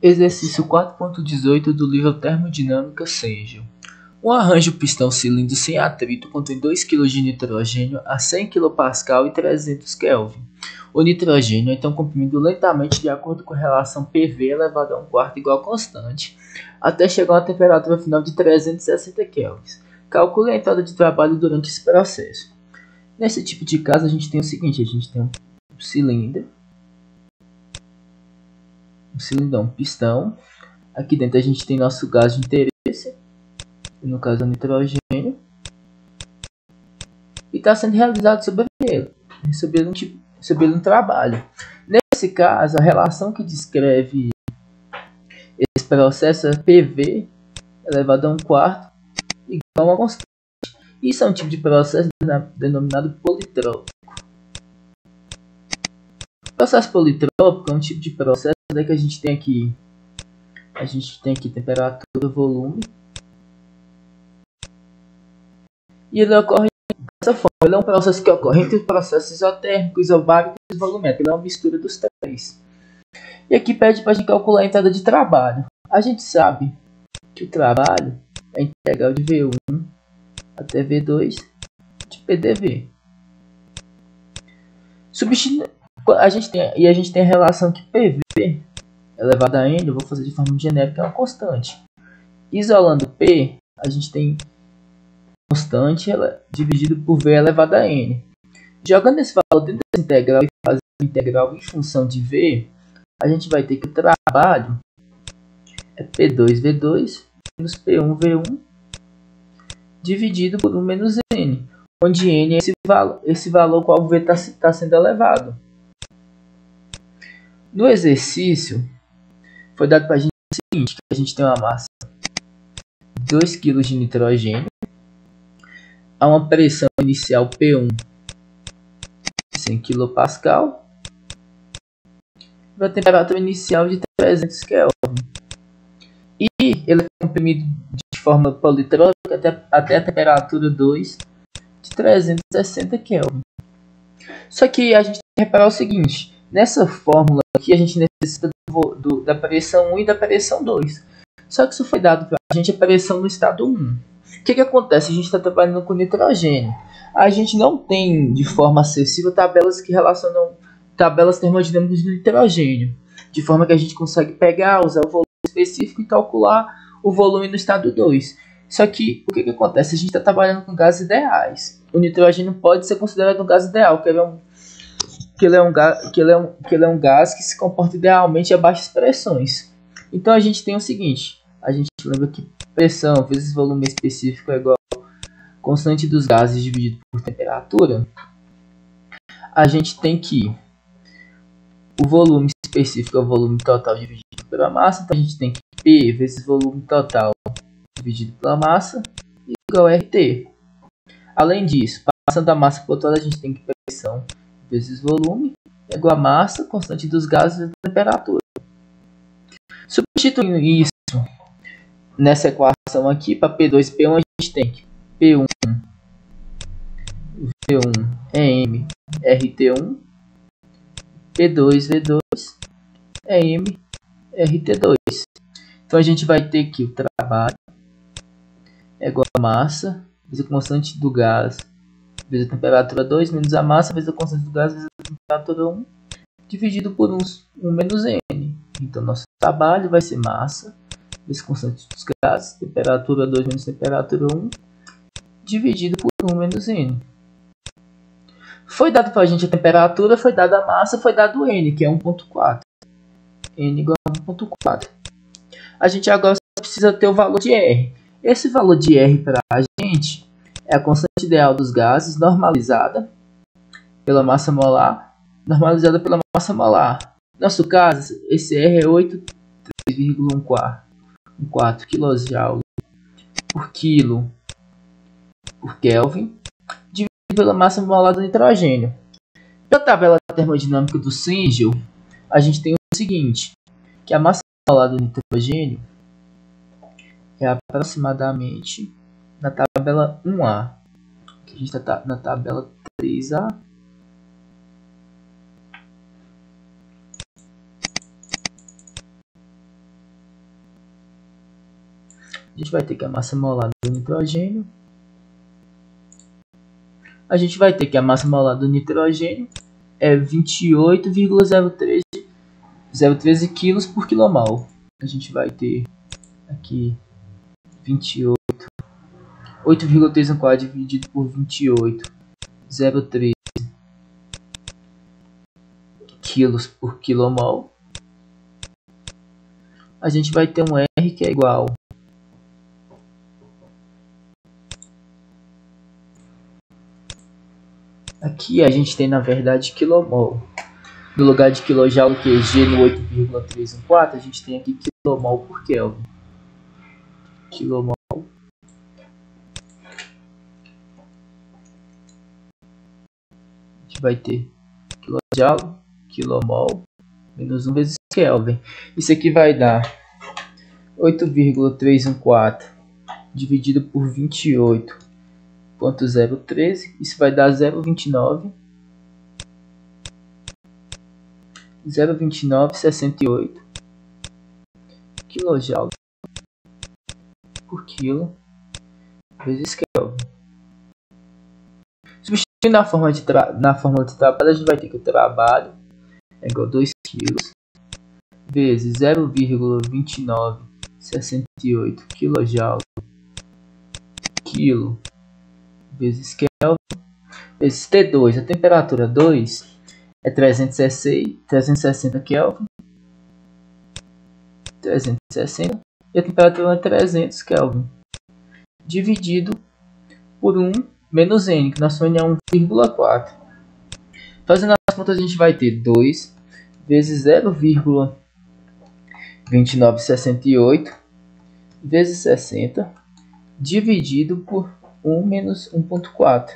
Exercício 4.18 do livro Termodinâmica Sengel. Um arranjo pistão-cilindro sem atrito contém 2 kg de nitrogênio a 100 kPa e 300 Kelvin. O nitrogênio é então comprimido lentamente de acordo com a relação PV elevado a 1/4 igual a constante, até chegar a uma temperatura final de 360 Kelvin. Calcule a entrada de trabalho durante esse processo. Nesse tipo de caso, a gente tem o seguinte: a gente tem um cilindro, um pistão. Aqui dentro a gente tem nosso gás de interesse, no caso o nitrogênio, e está sendo realizado sobre ele um trabalho. Nesse caso, a relação que descreve esse processo é PV elevado a 1/4 igual a uma constante. Isso é um tipo de processo denominado politrópico. O processo politrópico é um tipo de processo que a gente tem aqui temperatura, volume, e ele ocorre dessa forma. Ele é um processo que ocorre entre os processos isotérmico, isobárico e volumétrico. Ele é uma mistura dos três. E aqui pede para a gente calcular a entrada de trabalho. A gente sabe que o trabalho é a integral de V1 até V2 de PDV. A gente tem a relação que PV elevado a N, eu vou fazer de forma genérica, é uma constante. Isolando P, a gente tem constante dividido por V elevado a N. Jogando esse valor dentro dessa integral e fazendo a integral em função de V, a gente vai ter que o trabalho é P2V2 menos P1V1 dividido por 1 menos N, onde N é esse valor qual o V está sendo elevado. No exercício, foi dado para a gente o seguinte: que a gente tem uma massa de 2 kg de nitrogênio, a uma pressão inicial P1 de 100 kPa, e a temperatura inicial de 300 Kelvin. E ele é comprimido de forma politrópica até a temperatura 2 de 360 Kelvin. Só que a gente tem que reparar o seguinte: nessa fórmula aqui a gente necessita da pressão 1 e da pressão 2. Só que isso foi dado para a gente a pressão no estado 1. O que acontece? A gente está trabalhando com nitrogênio. A gente não tem de forma acessível tabelas que relacionam tabelas termodinâmicas do nitrogênio, de forma que a gente consegue pegar, usar o volume específico e calcular o volume no estado 2. Só que o que acontece? A gente está trabalhando com gases ideais. O nitrogênio pode ser considerado um gás ideal, que ele é um gás que se comporta idealmente a baixas pressões. Então a gente tem o seguinte: a gente lembra que pressão vezes volume específico é igual a constante dos gases dividido por temperatura. A gente tem que o volume específico é o volume total dividido pela massa. Então a gente tem que P vezes volume total dividido pela massa igual a RT. Além disso, passando a massa para o outro lado, a gente tem que pressão vezes volume é igual a massa, constante dos gases vezes a temperatura. Substituindo isso nessa equação aqui, para P2 e P1, a gente tem que P1 V1 é M RT1, P2 V2 é M RT2. Então a gente vai ter que o trabalho é igual a massa vezes a constante do gás vezes a temperatura 2 menos a massa vezes a constante do gás vezes a temperatura 1 dividido por 1 menos N. Então nosso trabalho vai ser massa vezes constante dos gases, temperatura 2 menos temperatura 1 dividido por 1 menos N. Foi dado para a gente a temperatura, foi dada a massa, foi dado N, que é 1.4. N igual a 1.4. A gente agora precisa ter o valor de R. Esse valor de R para a gente é a constante ideal dos gases normalizada pela massa molar. Nosso caso, esse R é 8,14 kJ por quilo por Kelvin, dividido pela massa molar do nitrogênio. Na tabela termodinâmica do Sengel, a gente tem o seguinte: que a massa molar do nitrogênio é aproximadamente na tabela 1A. Aqui a gente está na tabela 3A. A gente vai ter que a massa molar do nitrogênio. A gente vai ter que a massa molar do nitrogênio é 28,013 kg por quilomol. A gente vai ter aqui 8,314 dividido por 28,013 kg por quilomol. A gente vai ter um R que é igual aqui a gente tem na verdade quilomol. No lugar de quilojoule QG no 8,314, a gente tem aqui quilomol por Kelvin. Quilomol. A gente vai ter quilojoule, quilomol, menos 1 vezes Kelvin. Isso aqui vai dar 8,314 dividido por 28,013. Isso vai dar 0,2968 kJ por quilo vezes Kelvin. Substituindo na fórmula de trabalho, a gente vai ter que o trabalho é igual a 2 kg vezes 0,2968 kJ quilo vezes Kelvin vezes T2. A temperatura 2 é 360 Kelvin. 360 e a temperatura é 300 Kelvin. Dividido por 1 menos N, que na sua N é 1,4. Fazendo as contas, a gente vai ter 2 vezes 0,2968 vezes 60 dividido por 1 menos 1,4.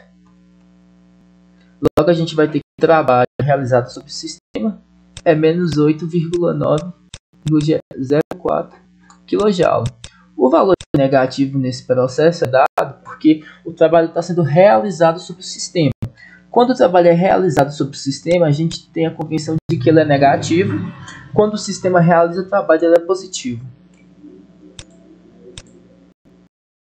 Logo, a gente vai ter que o trabalho realizado sobre o sistema é menos 8,904 kJ. O valor negativo nesse processo é dado porque o trabalho está sendo realizado sobre o sistema. Quando o trabalho é realizado sobre o sistema, a gente tem a convenção de que ele é negativo. Quando o sistema realiza o trabalho, ele é positivo.